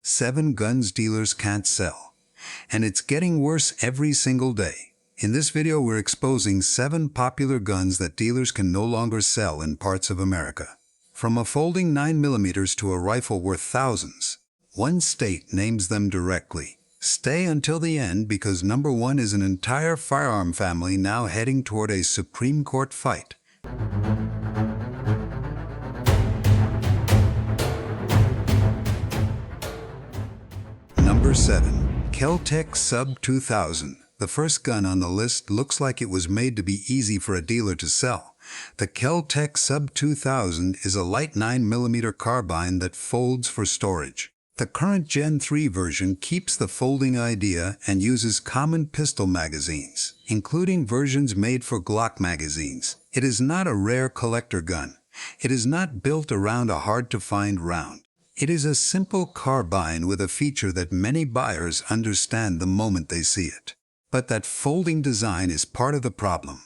7 guns dealers can't sell. And it's getting worse every single day. In this video, we're exposing 7 popular guns that dealers can no longer sell in parts of America. From a folding 9mm to a rifle worth thousands, one state names them directly. Stay until the end because number 1 is an entire firearm family now heading toward a Supreme Court fight. Number 7. Kel-Tec Sub2000. The first gun on the list looks like it was made to be easy for a dealer to sell. The Kel-Tec Sub2000 is a light 9mm carbine that folds for storage. The current Gen 3 version keeps the folding idea and uses common pistol magazines, including versions made for Glock magazines. It is not a rare collector gun. It is not built around a hard-to-find round. It is a simple carbine with a feature that many buyers understand the moment they see it. But that folding design is part of the problem.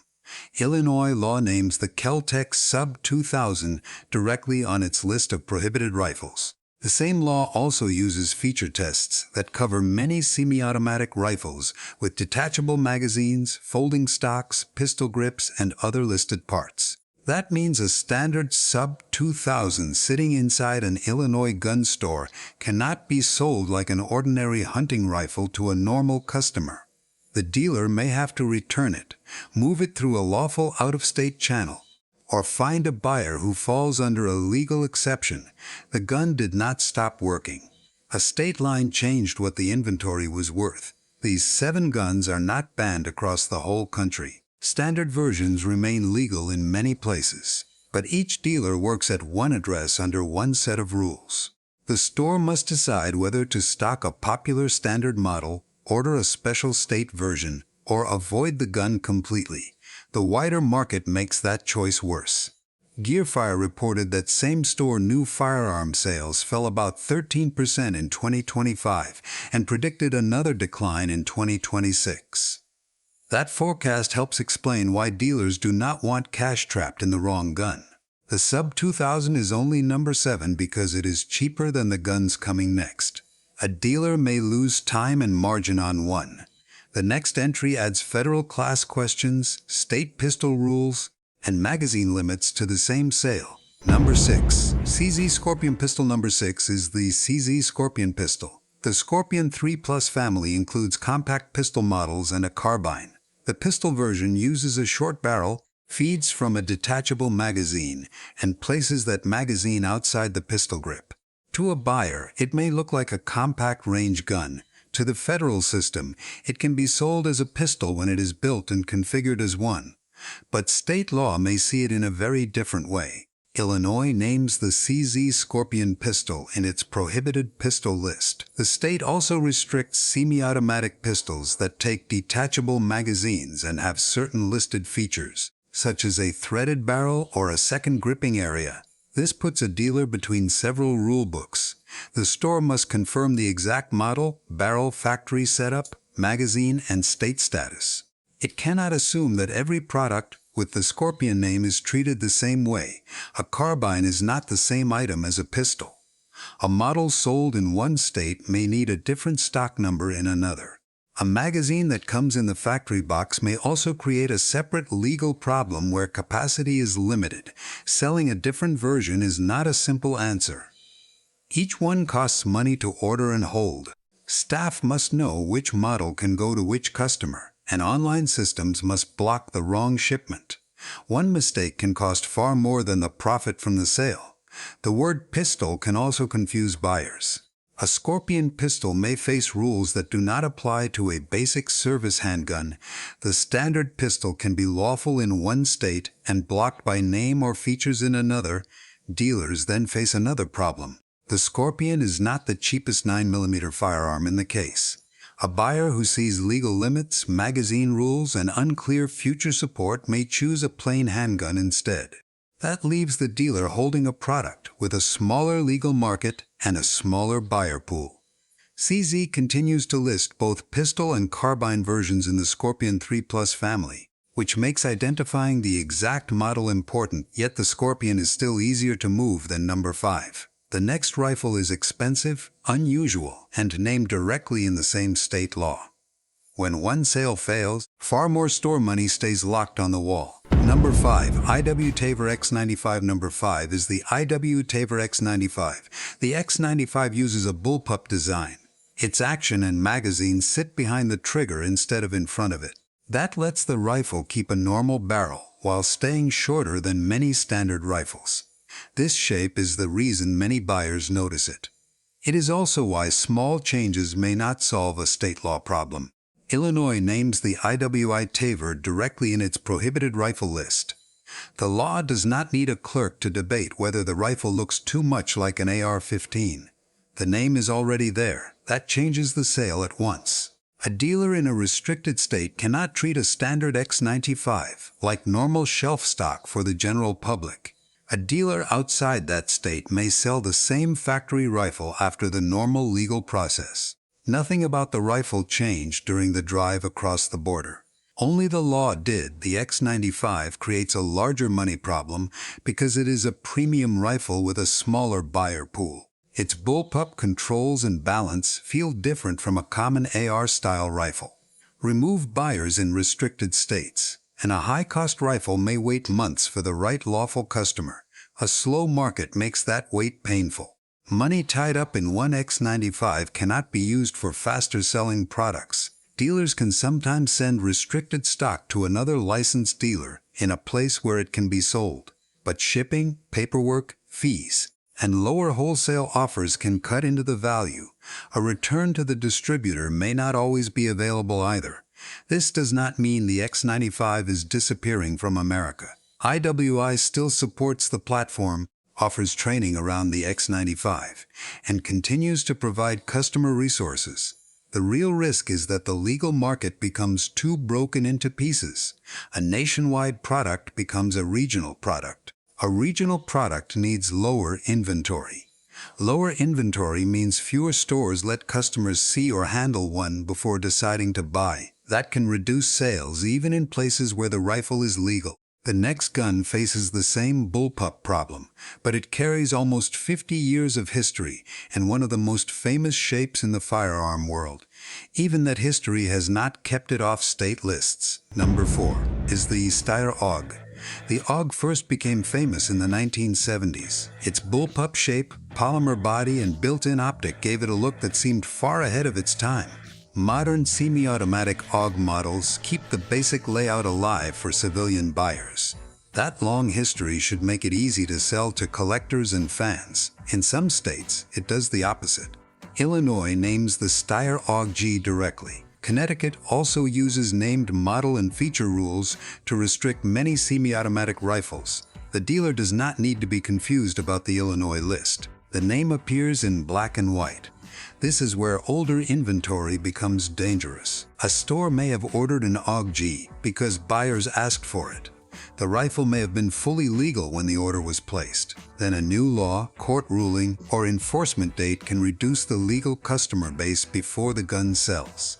Illinois law names the Kel-Tec Sub2000 directly on its list of prohibited rifles. The same law also uses feature tests that cover many semi-automatic rifles with detachable magazines, folding stocks, pistol grips, and other listed parts. That means a standard Sub2000 sitting inside an Illinois gun store cannot be sold like an ordinary hunting rifle to a normal customer. The dealer may have to return it, move it through a lawful out-of-state channel, or find a buyer who falls under a legal exception. The gun did not stop working. A state line changed what the inventory was worth. These 7 guns are not banned across the whole country. Standard versions remain legal in many places, but each dealer works at one address under one set of rules. The store must decide whether to stock a popular standard model, order a special state version, or avoid the gun completely. The wider market makes that choice worse. Gearfire reported that same-store new firearm sales fell about 13% in 2025 and predicted another decline in 2026. That forecast helps explain why dealers do not want cash trapped in the wrong gun. The Sub2000 is only number 7 because it is cheaper than the guns coming next. A dealer may lose time and margin on one. The next entry adds federal class questions, state pistol rules, and magazine limits to the same sale. Number 6. CZ Scorpion Pistol. Number 6 is the CZ Scorpion Pistol. The Scorpion 3 Plus family includes compact pistol models and a carbine. The pistol version uses a short barrel, feeds from a detachable magazine, and places that magazine outside the pistol grip. To a buyer, it may look like a compact range gun. To the federal system, it can be sold as a pistol when it is built and configured as one. But state law may see it in a very different way. Illinois names the CZ Scorpion pistol in its prohibited pistol list. The state also restricts semi-automatic pistols that take detachable magazines and have certain listed features, such as a threaded barrel or a second gripping area. This puts a dealer between several rule books. The store must confirm the exact model, barrel, factory setup, magazine, and state status. It cannot assume that every product with the Scorpion name is treated the same way. A carbine is not the same item as a pistol. A model sold in one state may need a different stock number in another. A magazine that comes in the factory box may also create a separate legal problem where capacity is limited. Selling a different version is not a simple answer. Each one costs money to order and hold. Staff must know which model can go to which customer, and online systems must block the wrong shipment. One mistake can cost far more than the profit from the sale. The word pistol can also confuse buyers. A Scorpion pistol may face rules that do not apply to a basic service handgun. The standard pistol can be lawful in one state and blocked by name or features in another. Dealers then face another problem. The Scorpion is not the cheapest 9mm firearm in the case. A buyer who sees legal limits, magazine rules, and unclear future support may choose a plain handgun instead. That leaves the dealer holding a product with a smaller legal market and a smaller buyer pool. CZ continues to list both pistol and carbine versions in the Scorpion 3 Plus family, which makes identifying the exact model important, yet the Scorpion is still easier to move than number 5. The next rifle is expensive, unusual, and named directly in the same state law. When one sale fails, far more store money stays locked on the wall. Number 5. IWI Tavor X95. Number 5 is the IWI Tavor X95. The X95 uses a bullpup design. Its action and magazine sit behind the trigger instead of in front of it. That lets the rifle keep a normal barrel while staying shorter than many standard rifles. This shape is the reason many buyers notice it. It is also why small changes may not solve a state law problem. Illinois names the IWI Tavor directly in its prohibited rifle list. The law does not need a clerk to debate whether the rifle looks too much like an AR-15. The name is already there. That changes the sale at once. A dealer in a restricted state cannot treat a standard X95 like normal shelf stock for the general public. A dealer outside that state may sell the same factory rifle after the normal legal process. Nothing about the rifle changed during the drive across the border. Only the law did. The X95 creates a larger money problem because it is a premium rifle with a smaller buyer pool. Its bullpup controls and balance feel different from a common AR-style rifle. Remove buyers in restricted states, and a high-cost rifle may wait months for the right lawful customer. A slow market makes that wait painful. Money tied up in one X95 cannot be used for faster-selling products. Dealers can sometimes send restricted stock to another licensed dealer in a place where it can be sold. But shipping, paperwork, fees, and lower wholesale offers can cut into the value. A return to the distributor may not always be available either. This does not mean the X95 is disappearing from America. IWI still supports the platform, offers training around the X95, and continues to provide customer resources. The real risk is that the legal market becomes too broken into pieces. A nationwide product becomes a regional product. A regional product needs lower inventory. Lower inventory means fewer stores let customers see or handle one before deciding to buy. That can reduce sales even in places where the rifle is legal. The next gun faces the same bullpup problem, but it carries almost 50 years of history and one of the most famous shapes in the firearm world. Even that history has not kept it off state lists. Number 4 is the Steyr AUG. The AUG first became famous in the 1970s. Its bullpup shape, polymer body, and built-in optic gave it a look that seemed far ahead of its time. Modern semi-automatic AUG models keep the basic layout alive for civilian buyers. That long history should make it easy to sell to collectors and fans. In some states, it does the opposite. Illinois names the Steyr AUG directly. Connecticut also uses named model and feature rules to restrict many semi-automatic rifles. The dealer does not need to be confused about the Illinois list. The name appears in black and white. This is where older inventory becomes dangerous. A store may have ordered an AUG because buyers asked for it. The rifle may have been fully legal when the order was placed. Then a new law, court ruling, or enforcement date can reduce the legal customer base before the gun sells.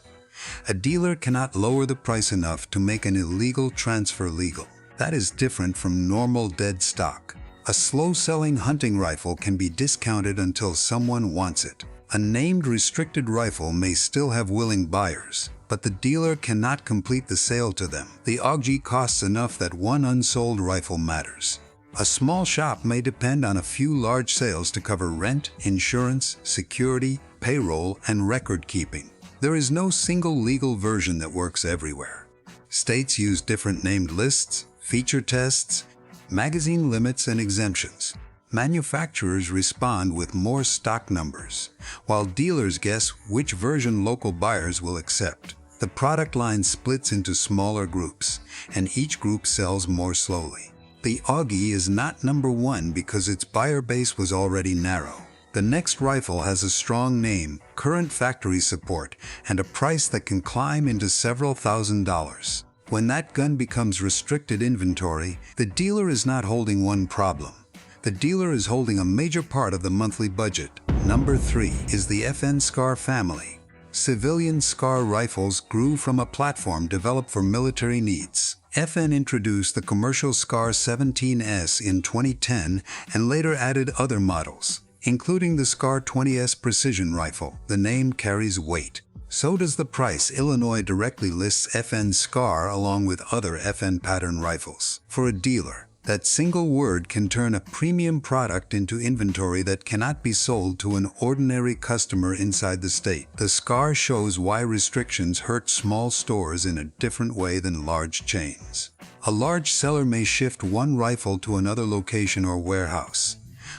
A dealer cannot lower the price enough to make an illegal transfer legal. That is different from normal dead stock. A slow-selling hunting rifle can be discounted until someone wants it. A named restricted rifle may still have willing buyers, but the dealer cannot complete the sale to them. The AUG costs enough that one unsold rifle matters. A small shop may depend on a few large sales to cover rent, insurance, security, payroll, and record keeping. There is no single legal version that works everywhere. States use different named lists, feature tests, magazine limits, and exemptions. Manufacturers respond with more stock numbers, while dealers guess which version local buyers will accept. The product line splits into smaller groups, and each group sells more slowly. The AUG is not number one because its buyer base was already narrow. The next rifle has a strong name, current factory support, and a price that can climb into several $1,000s. When that gun becomes restricted inventory, the dealer is not holding one problem. The dealer is holding a major part of the monthly budget. Number 3 is the FN SCAR family. Civilian SCAR rifles grew from a platform developed for military needs. FN introduced the commercial SCAR 17S in 2010 and later added other models. including the SCAR 20S precision rifle. The name carries weight. So does the price. Illinois directly lists FN SCAR along with other FN pattern rifles. For a dealer, that single word can turn a premium product into inventory that cannot be sold to an ordinary customer inside the state. The SCAR shows why restrictions hurt small stores in a different way than large chains. A large seller may shift one rifle to another location or warehouse.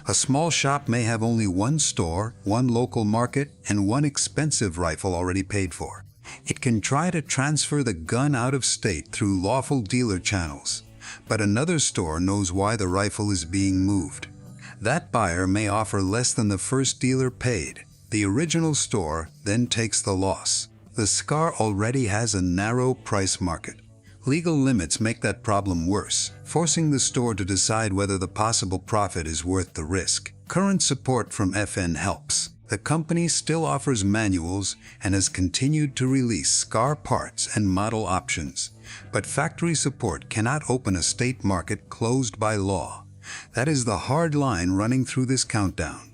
A small shop may have only one store, one local market, and one expensive rifle already paid for. It can try to transfer the gun out of state through lawful dealer channels, but another store knows why the rifle is being moved. That buyer may offer less than the first dealer paid. The original store then takes the loss. The SCAR already has a narrow price market. Legal limits make that problem worse, forcing the store to decide whether the possible profit is worth the risk. Current support from FN helps. The company still offers manuals and has continued to release SCAR parts and model options, but factory support cannot open a state market closed by law. That is the hard line running through this countdown.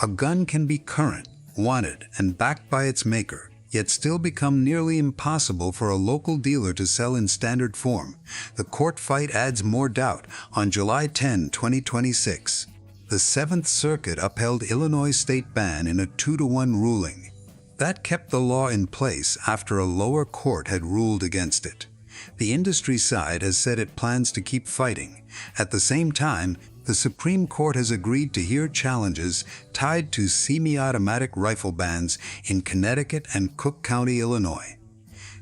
A gun can be current, wanted, and backed by its maker, yet still become nearly impossible for a local dealer to sell in standard form. The court fight adds more doubt. On July 10, 2026, the 7th Circuit upheld Illinois' state ban in a 2-to-1 ruling. That kept the law in place after a lower court had ruled against it. The industry side has said it plans to keep fighting. At the same time, the Supreme Court has agreed to hear challenges tied to semi-automatic rifle bans in Connecticut and Cook County, Illinois.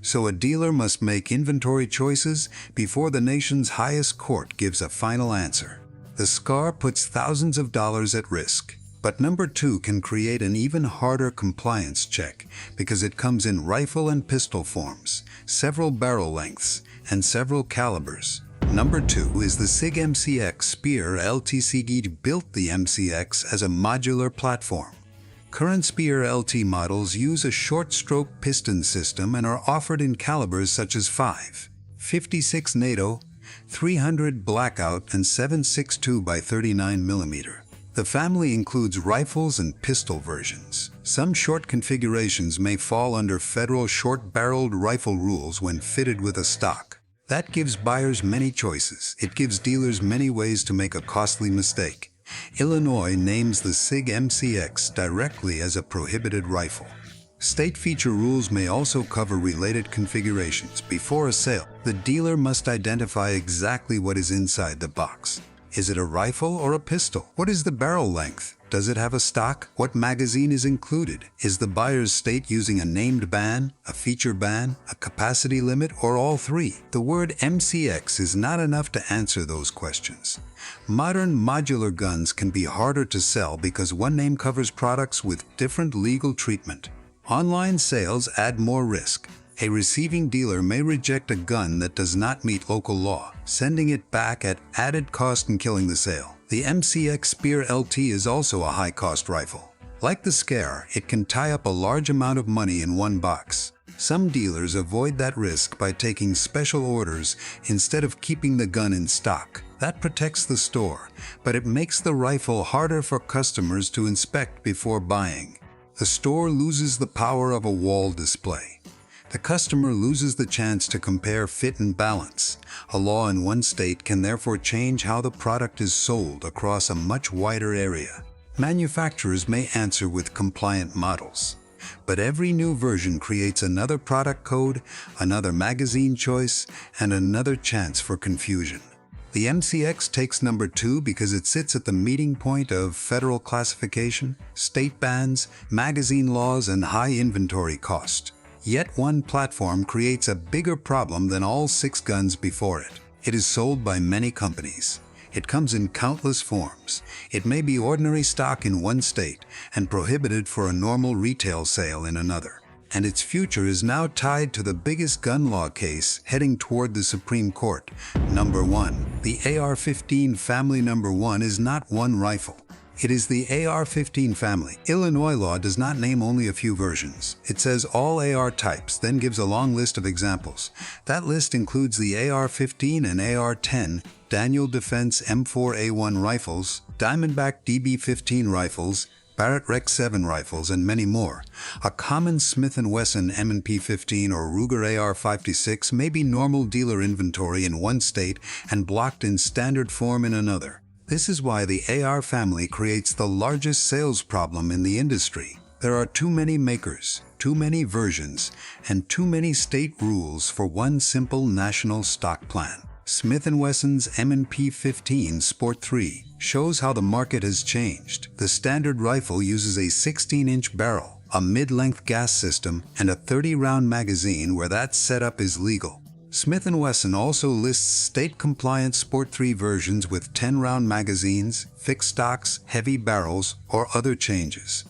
So a dealer must make inventory choices before the nation's highest court gives a final answer. The SCAR puts thousands of dollars at risk, but number 2 can create an even harder compliance check because it comes in rifle and pistol forms, several barrel lengths, and several calibers. Number 2 is the SIG MCX Steyr LT. SIG built the MCX as a modular platform. Current Steyr LT models use a short-stroke piston system and are offered in calibers such as 5.56 NATO, 300 Blackout, and 7.62 by 39 mm. The family includes rifles and pistol versions. Some short configurations may fall under federal short-barreled rifle rules when fitted with a stock. That gives buyers many choices. It gives dealers many ways to make a costly mistake. Illinois names the SIG MCX directly as a prohibited rifle. State feature rules may also cover related configurations. Before a sale, the dealer must identify exactly what is inside the box. Is it a rifle or a pistol? What is the barrel length? Does it have a stock? What magazine is included? Is the buyer's state using a named ban, a feature ban, a capacity limit, or all three? The word MCX is not enough to answer those questions. Modern modular guns can be harder to sell because one name covers products with different legal treatment. Online sales add more risk. A receiving dealer may reject a gun that does not meet local law, sending it back at added cost and killing the sale. The MCX Steyr LT is also a high-cost rifle. Like the SCAR, it can tie up a large amount of money in one box. Some dealers avoid that risk by taking special orders instead of keeping the gun in stock. That protects the store, but it makes the rifle harder for customers to inspect before buying. The store loses the power of a wall display. The customer loses the chance to compare fit and balance. A law in one state can therefore change how the product is sold across a much wider area. Manufacturers may answer with compliant models, but every new version creates another product code, another magazine choice, and another chance for confusion. The MCX takes number 2 because it sits at the meeting point of federal classification, state bans, magazine laws, and high inventory cost. Yet one platform creates a bigger problem than all 6 guns before it. It is sold by many companies. It comes in countless forms. It may be ordinary stock in one state and prohibited for a normal retail sale in another. And its future is now tied to the biggest gun law case heading toward the Supreme Court. Number 1. The AR-15 family. Number 1 is not one rifle. It is the AR-15 family. Illinois law does not name only a few versions. It says all AR types, then gives a long list of examples. That list includes the AR-15 and AR-10, Daniel Defense M4A1 rifles, Diamondback DB-15 rifles, Barrett Rec 7 rifles, and many more. A common Smith & Wesson M&P 15 or Ruger AR-56 may be normal dealer inventory in one state and blocked in standard form in another. This is why the AR family creates the largest sales problem in the industry. There are too many makers, too many versions, and too many state rules for one simple national stock plan. Smith & Wesson's M&P 15 Sport 3 shows how the market has changed. The standard rifle uses a 16-inch barrel, a mid-length gas system, and a 30-round magazine where that setup is legal. Smith & Wesson also lists state-compliant Sport 3 versions with 10-round magazines, fixed stocks, heavy barrels, or other changes.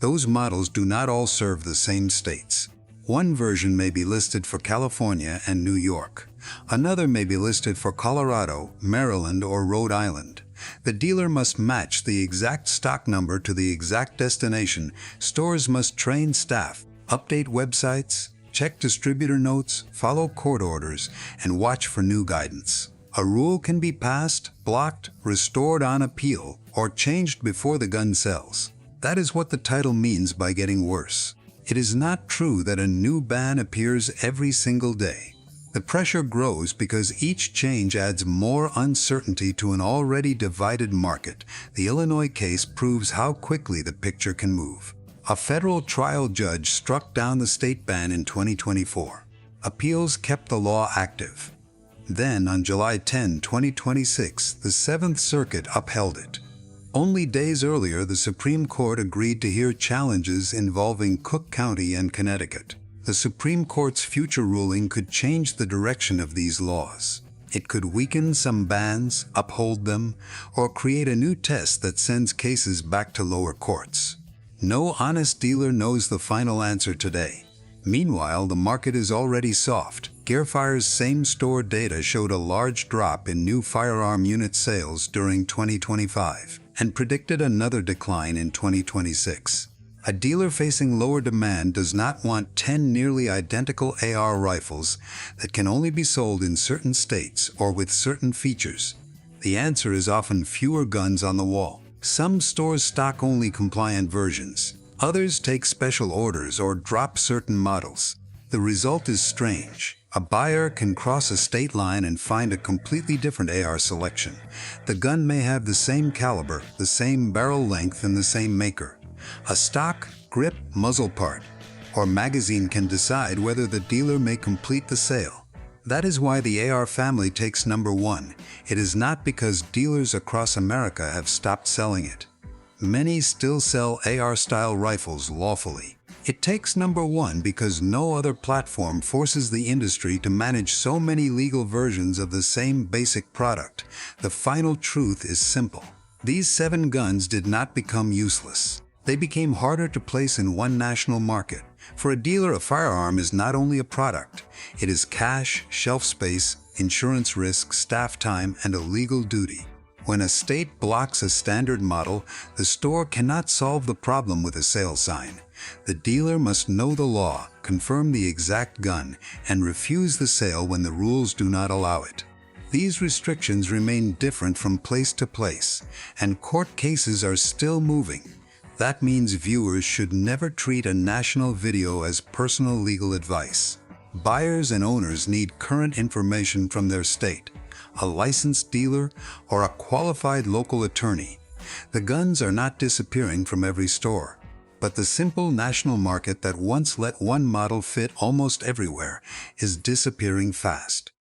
Those models do not all serve the same states. One version may be listed for California and New York. Another may be listed for Colorado, Maryland, or Rhode Island. The dealer must match the exact stock number to the exact destination. Stores must train staff, update websites, check distributor notes, follow court orders, and watch for new guidance. A rule can be passed, blocked, restored on appeal, or changed before the gun sells. That is what the title means by getting worse. It is not true that a new ban appears every single day. The pressure grows because each change adds more uncertainty to an already divided market. The Illinois case proves how quickly the picture can move. A federal trial judge struck down the state ban in 2024. Appeals kept the law active. Then, on July 10, 2026, the 7th Circuit upheld it. Only days earlier, the Supreme Court agreed to hear challenges involving Cook County and Connecticut. The Supreme Court's future ruling could change the direction of these laws. It could weaken some bans, uphold them, or create a new test that sends cases back to lower courts. No honest dealer knows the final answer today. Meanwhile, the market is already soft. Gearfire's same-store data showed a large drop in new firearm unit sales during 2025 and predicted another decline in 2026. A dealer facing lower demand does not want 10 nearly identical AR rifles that can only be sold in certain states or with certain features. The answer is often fewer guns on the wall. Some stores stock only compliant versions. Others take special orders or drop certain models. The result is strange. A buyer can cross a state line and find a completely different AR selection. The gun may have the same caliber, the same barrel length, and the same maker. A stock, grip, muzzle part, or magazine can decide whether the dealer may complete the sale. That is why the AR family takes number one. It is not because dealers across America have stopped selling it. Many still sell AR-style rifles lawfully. It takes number one because no other platform forces the industry to manage so many legal versions of the same basic product. The final truth is simple. These 7 guns did not become useless. They became harder to place in one national market. For a dealer, a firearm is not only a product. It is cash, shelf space, insurance risk, staff time, and a legal duty. When a state blocks a standard model, the store cannot solve the problem with a sale sign. The dealer must know the law, confirm the exact gun, and refuse the sale when the rules do not allow it. These restrictions remain different from place to place, and court cases are still moving. That means viewers should never treat a national video as personal legal advice. Buyers and owners need current information from their state, a licensed dealer, or a qualified local attorney. The guns are not disappearing from every store, but the simple national market that once let one model fit almost everywhere is disappearing fast.